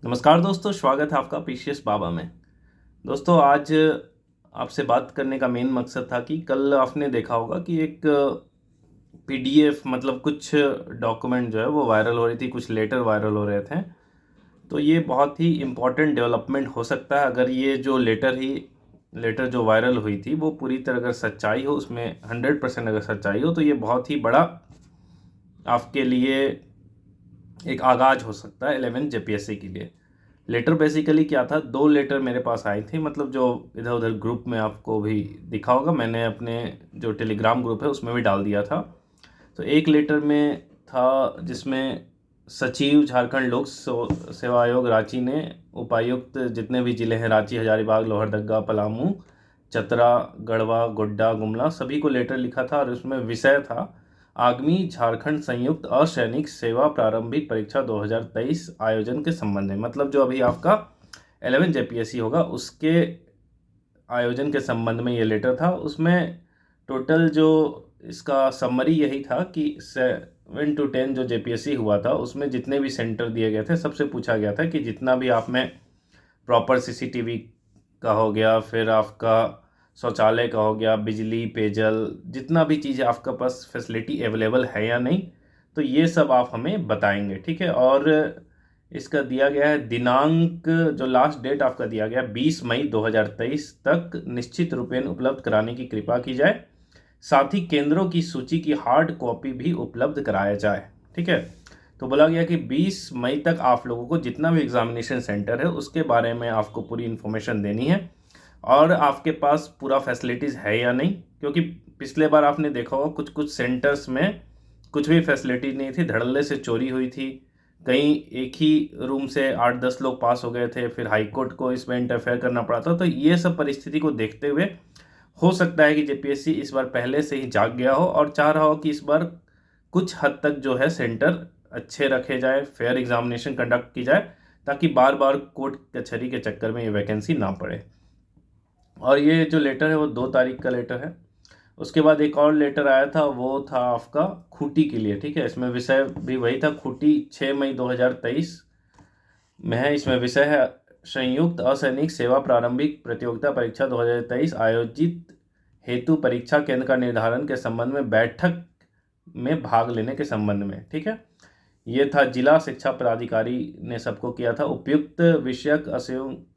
नमस्कार दोस्तों, स्वागत है आपका पीसीएस बाबा में। दोस्तों, आज आपसे बात करने का मेन मकसद था कि कल आपने देखा होगा कि एक पीडीएफ मतलब कुछ डॉक्यूमेंट जो है वो वायरल हो रही थी, कुछ लेटर वायरल हो रहे थे। तो ये बहुत ही इम्पोर्टेंट डेवलपमेंट हो सकता है अगर ये जो लेटर जो वायरल हुई थी वो पूरी तरह अगर सच्चाई हो, उसमें 100% अगर सच्चाई हो तो ये बहुत ही बड़ा आपके लिए एक आगाज हो सकता है 11 जेपीएससी के लिए। लेटर बेसिकली क्या था, दो लेटर मेरे पास आई थी, मतलब जो इधर उधर ग्रुप में आपको भी दिखा होगा, मैंने अपने जो टेलीग्राम ग्रुप है उसमें भी डाल दिया था। तो एक लेटर में था जिसमें सचिव झारखंड लोक सेवा आयोग रांची ने उपायुक्त जितने भी ज़िले हैं, रांची, हजारीबाग, लोहरदगा, पलामू, चतरा, गढ़वा, गोड्डा, गुमला, सभी को लेटर लिखा था और उसमें विषय था आगामी झारखंड संयुक्त असैनिक सेवा प्रारंभिक परीक्षा 2023 आयोजन के संबंध में। मतलब जो अभी आपका 11 जेपीएससी होगा उसके आयोजन के संबंध में ये लेटर था। उसमें टोटल जो इसका समरी यही था कि 7 to 10 जो जेपीएससी हुआ था उसमें जितने भी सेंटर दिए गए थे सबसे पूछा गया था कि जितना भी आप में प्रॉपर सीसीटीवी का हो गया, फिर आपका शौचालय का हो गया, बिजली, पेयजल, जितना भी चीज़ आपका पास फैसिलिटी अवेलेबल है या नहीं, तो ये सब आप हमें बताएंगे, ठीक है। और इसका दिया गया है दिनांक, जो लास्ट डेट आपका दिया गया 20 मई 2023 तक निश्चित रूपेण उपलब्ध कराने की कृपा की जाए। साथ ही केंद्रों की सूची की हार्ड कॉपी भी उपलब्ध कराया जाए, ठीक है। तो बोला गया कि 20 मई तक आप लोगों को जितना भी एग्जामिनेशन सेंटर है उसके बारे में आपको पूरी इन्फॉर्मेशन देनी है और आपके पास पूरा फैसिलिटीज़ है या नहीं, क्योंकि पिछले बार आपने देखा होगा कुछ कुछ सेंटर्स में कुछ भी फैसिलिटी नहीं थी, धड़ल्ले से चोरी हुई थी। कहीं एक ही रूम से 8-10 लोग पास हो गए थे, फिर हाई कोर्ट को इसमें इंटरफेयर करना पड़ा था। तो ये सब परिस्थिति को देखते हुए हो सकता है कि जेपीएससी इस बार पहले से ही जाग गया हो और चाह रहा हो कि इस बार कुछ हद तक जो है सेंटर अच्छे रखे जाए, फेयर एग्जामिनेशन कंडक्ट की जाए, ताकि बार बार कोर्ट कचहरी के चक्कर में ये वैकेंसी ना पड़े। और ये जो लेटर है वो 2 तारीख का लेटर है। उसके बाद एक और लेटर आया था, वो था आपका खूंटी के लिए, ठीक है। इसमें विषय भी वही था, खूंटी 6 मई 2023 में है। इसमें विषय है संयुक्त असैनिक सेवा प्रारंभिक प्रतियोगिता परीक्षा 2023 आयोजित हेतु परीक्षा केंद्र का निर्धारण के संबंध में बैठक में भाग लेने के संबंध में, ठीक है। ये था जिला शिक्षा पदाधिकारी ने सबको किया था। उपयुक्त विषयक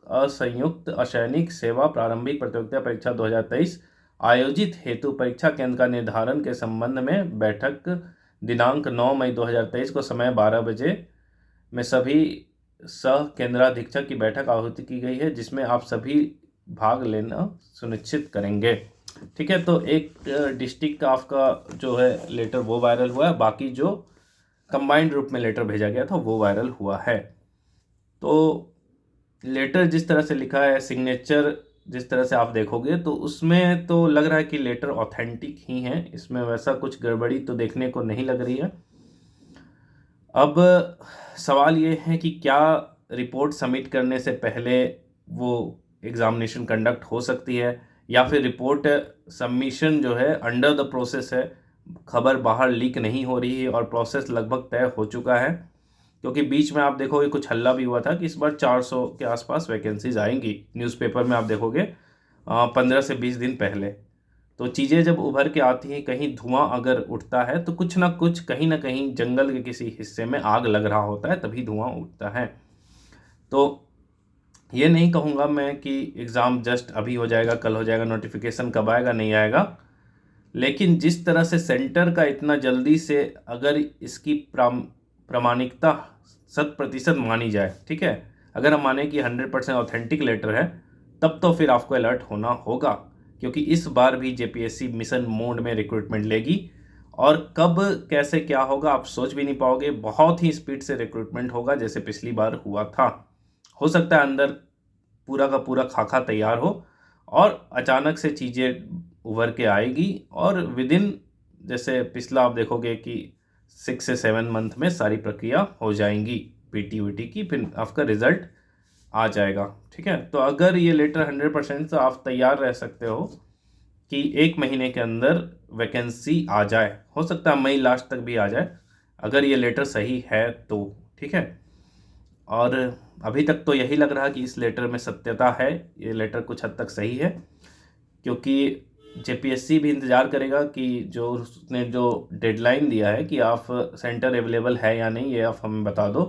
असंयुक्त असैनिक सेवा प्रारंभिक प्रतियोगिता परीक्षा 2023 आयोजित हेतु परीक्षा केंद्र का निर्धारण के संबंध में बैठक दिनांक 9 मई 2023 को समय 12 बजे में सभी सह केंद्राधीक्षक की बैठक आहूत की गई है, जिसमें आप सभी भाग लेना सुनिश्चित करेंगे, ठीक है। तो एक डिस्ट्रिक्ट का आपका जो है लेटर वो वायरल हुआ है, बाकी जो कंबाइंड रूप में लेटर भेजा गया था वो वायरल हुआ है। तो लेटर जिस तरह से लिखा है, सिग्नेचर जिस तरह से आप देखोगे तो उसमें तो लग रहा है कि लेटर ऑथेंटिक ही है, इसमें वैसा कुछ गड़बड़ी तो देखने को नहीं लग रही है। अब सवाल ये है कि क्या रिपोर्ट सबमिट करने से पहले वो एग्ज़ामिनेशन कंडक्ट हो सकती है, या फिर रिपोर्ट सबमिशन जो है अंडर द प्रोसेस है, खबर बाहर लीक नहीं हो रही है और प्रोसेस लगभग तय हो चुका है। क्योंकि बीच में आप देखोगे कुछ हल्ला भी हुआ था कि इस बार 400 के आसपास वैकेंसीज आएंगी, न्यूज़पेपर में आप देखोगे 15 से 20 दिन पहले। तो चीज़ें जब उभर के आती हैं, कहीं धुआं अगर उठता है तो कुछ ना कुछ कहीं ना कहीं जंगल के किसी हिस्से में आग लग रहा होता है, तभी धुआं उठता है। तो ये नहीं कहूँगा मैं कि एग्ज़ाम जस्ट अभी हो जाएगा, कल हो जाएगा, नोटिफिकेशन कब आएगा नहीं आएगा, लेकिन जिस तरह से सेंटर का इतना जल्दी से अगर इसकी प्रामाणिकता 100% मानी जाए, ठीक है, अगर हम माने कि 100% ऑथेंटिक लेटर है, तब तो फिर आपको अलर्ट होना होगा, क्योंकि इस बार भी जेपीएससी मिशन मोड में रिक्रूटमेंट लेगी और कब कैसे क्या होगा आप सोच भी नहीं पाओगे। बहुत ही स्पीड से रिक्रूटमेंट होगा जैसे पिछली बार हुआ था। हो सकता है अंदर पूरा का पूरा खाका तैयार हो और अचानक से चीज़ें उभर के आएगी और विद इन, जैसे पिछला आप देखोगे कि 6 से 7 मंथ में सारी प्रक्रिया हो जाएंगी पीटी वीटी की, फिर आपका रिजल्ट आ जाएगा, ठीक है। तो अगर ये लेटर 100% तो आप तैयार रह सकते हो कि 1 महीने के अंदर वैकेंसी आ जाए, हो सकता है मई लास्ट तक भी आ जाए अगर ये लेटर सही है तो, ठीक है। और अभी तक तो यही लग रहा कि इस लेटर में सत्यता है, ये लेटर कुछ हद तक सही है, क्योंकि जेपीएससी भी इंतज़ार करेगा कि जो उसने जो डेडलाइन दिया है कि आप सेंटर अवेलेबल है या नहीं ये आप हमें बता दो,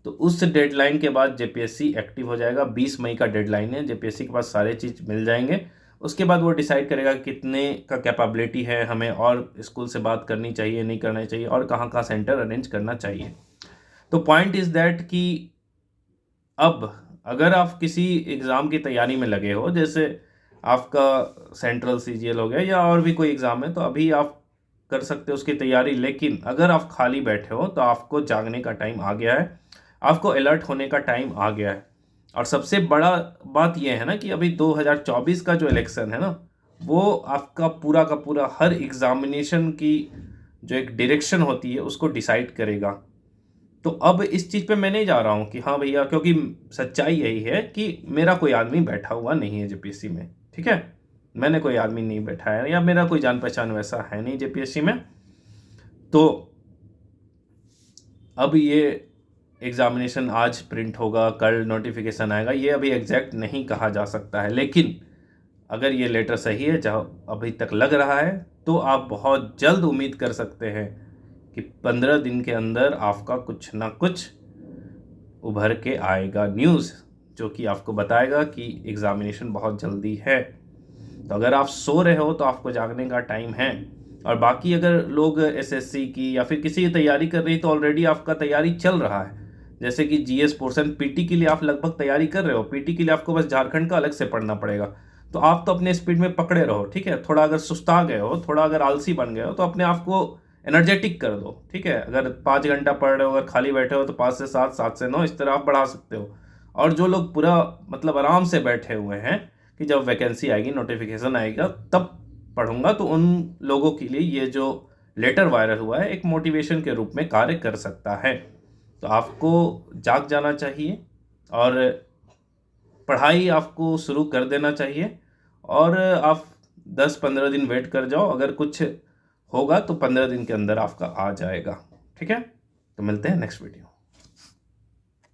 तो उस डेडलाइन के बाद जेपीएससी एक्टिव हो जाएगा। 20 मई का डेडलाइन है, जेपीएससी के पास सारे चीज़ मिल जाएंगे। उसके बाद वो डिसाइड करेगा कितने का कैपेबिलिटी है, हमें और स्कूल से बात करनी चाहिए नहीं करना चाहिए, और कहाँ कहाँ सेंटर अरेंज करना चाहिए। तो पॉइंट इज़ दैट कि अब अगर आप किसी एग्ज़ाम की तैयारी में लगे हो, जैसे आपका सेंट्रल सीजीएल हो गया या और भी कोई एग्ज़ाम है, तो अभी आप कर सकते हो उसकी तैयारी। लेकिन अगर आप खाली बैठे हो तो आपको जागने का टाइम आ गया है, आपको अलर्ट होने का टाइम आ गया है। और सबसे बड़ा बात यह है ना कि अभी 2024 का जो इलेक्शन है ना, वो आपका पूरा का पूरा हर एग्ज़ामिनेशन की जो एक डायरेक्शन होती है उसको डिसाइड करेगा। तो अब इस चीज़ पे मैं नहीं जा रहा हूँ कि हाँ भैया, क्योंकि सच्चाई यही है कि मेरा कोई आदमी बैठा हुआ नहीं है जेपीएससी में, ठीक है, मैंने कोई आदमी नहीं बैठा है या मेरा कोई जान पहचान वैसा है नहीं जेपीएससी में। तो अब ये एग्ज़ामिनेशन आज प्रिंट होगा, कल नोटिफिकेशन आएगा, ये अभी एग्जैक्ट नहीं कहा जा सकता है। लेकिन अगर ये लेटर सही है जहाँ अभी तक लग रहा है, तो आप बहुत जल्द उम्मीद कर सकते हैं कि 15 दिन के अंदर आपका कुछ ना कुछ उभर के आएगा न्यूज़, जो कि आपको बताएगा कि एग्ज़ामिनेशन बहुत जल्दी है। तो अगर आप सो रहे हो तो आपको जागने का टाइम है। और बाकी अगर लोग एसएससी की या फिर किसी की तैयारी कर रही, तो ऑलरेडी आपका तैयारी चल रहा है। जैसे कि जीएस पोर्शन पीटी के लिए आप लगभग तैयारी कर रहे हो, पीटी के लिए आपको बस झारखंड का अलग से पढ़ना पड़ेगा। तो आप तो अपने स्पीड में पकड़े रहो, ठीक है। थोड़ा अगर सुस्ता गए हो, थोड़ा अगर आलसी बन गए हो, तो अपने आप को एनर्जेटिक कर दो, ठीक है। अगर 5 घंटा पढ़ रहे हो, अगर खाली बैठे हो, तो 5 से 7, 7 से 9 इस तरह आप बढ़ा सकते हो। और जो लोग पूरा मतलब आराम से बैठे हुए हैं कि जब वैकेंसी आएगी, नोटिफिकेशन आएगा तब पढ़ूंगा, तो उन लोगों के लिए ये जो लेटर वायरल हुआ है एक मोटिवेशन के रूप में कार्य कर सकता है। तो आपको जाग जाना चाहिए और पढ़ाई आपको शुरू कर देना चाहिए। और आप 10-15 दिन वेट कर जाओ, अगर कुछ होगा तो 15 दिन के अंदर आपका आ जाएगा, ठीक है। तो मिलते हैं नेक्स्ट वीडियो।